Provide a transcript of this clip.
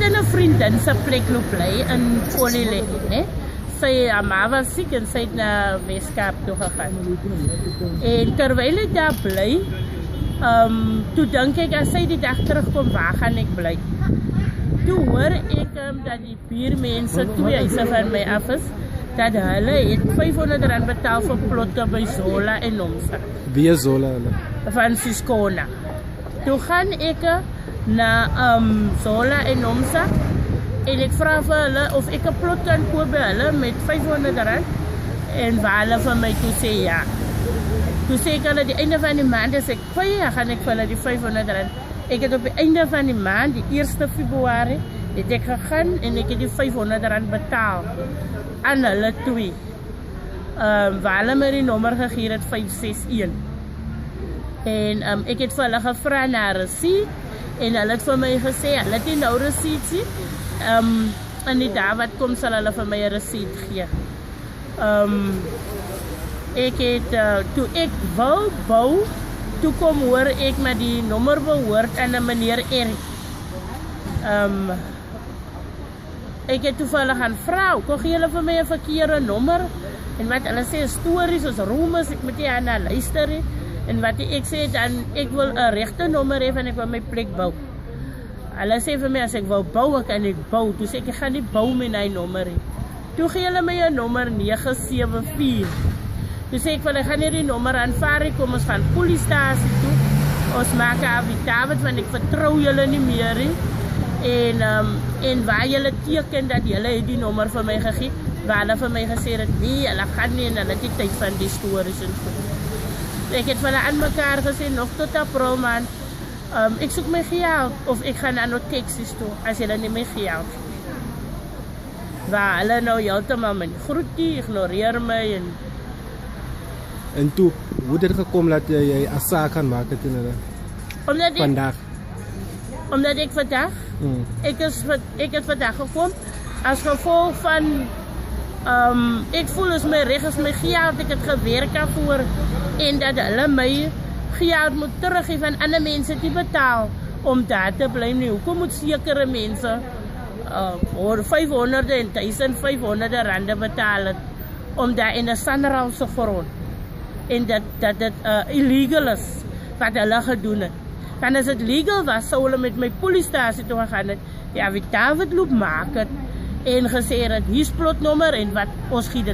in 'n vriendin se plek loop bly in Polylek, né? Sy ma was siek en sy het na Weskaap toe gegaan. En terwyl ek daar bly, toe dink ek as sy die dag terugkom, waar gaan ek bly? Toe hoor ek dat die buurmense 2 huise van my af is, dat hulle het R500 betaal vir plotte by Zola en Nomsa. Wie is Zola hulle? Van Siskona. Toe gaan ek na Zola en Nomsa en ek vra vir hulle of ek 'n plot kan koop by hulle met R500 en waar hulle vir my toe sê ja. Toe sê ek hulle die einde van die maand as ek kwijt gaan ek vir hulle die R500. Ek het op die einde van die maand, die 1 Februarie, het ek gegaan en ek het die R500 betaal aan hulle 2. Waar hulle my die nommer gegee het 561. En ek het vir hulle gevra na resiet en hulle het vir my gesê, hulle het nie nou resiet sien. En die dag wat kom sal hulle vir my 'n resiet gee. Ek het, toe ek wou bou, toe kom hoor ek met die nommer behoort aan 'n meneer Erik. Ek het toe vir hulle gaan vra, kon gee hulle vir my 'n verkeerde nommer? En wat hulle sê, stories soos rumors, ek moet nie aan luister nie. En wat ek sê, dan ek wil 'n regte nommer hê en ek wil my plek bou. Hulle sê vir my, as ek wil bou, kan ek bou. Toe sê ek gaan nie bou met my nommer nie. Toe gee hulle my 'n nommer 974. Toe sê ek vir hulle, gaan nie die nommer aanvaar, kom ons gaan polisiestasie toe. Ons maak 'n affidavit, want ek vertrou julle nie meer nie. En waar julle teken dat julle het die nommer vir my gegee, waar hulle vir my gesê het, nee, hulle gaan nie en hulle het nie tyd van die stories en so. Ek het vir hulle aan mekaar gesê, nog tot April maand, ek soek my geld, of ek gaan aan Texas toe, as julle nie my geld. Waar hulle nou heeltemal my groet die, ignoreer my En toe, hoe het dit gekom dat jy 'n saak kan maak teen hulle? Vandag. Omdat ek vandag, ek het vandag gekom, as gevolg van, ek voel as my reg is my geld, ek het gewerk daarvoor, en dat hulle my geld moet teruggee van ander mense die betaal, om daar te bly nie. Hoekom moet sekere mense, 500 en 1500 rande betaal het, om daar in 'n Sanraalse grond, en dat dit illegal is, wat hulle gedoen het. Want as het legal was, sou hulle met my polisiestasie toe gegaan het, ja, wie David loop maak het, en gesê het, hier's plotnommer, en wat ons gee dit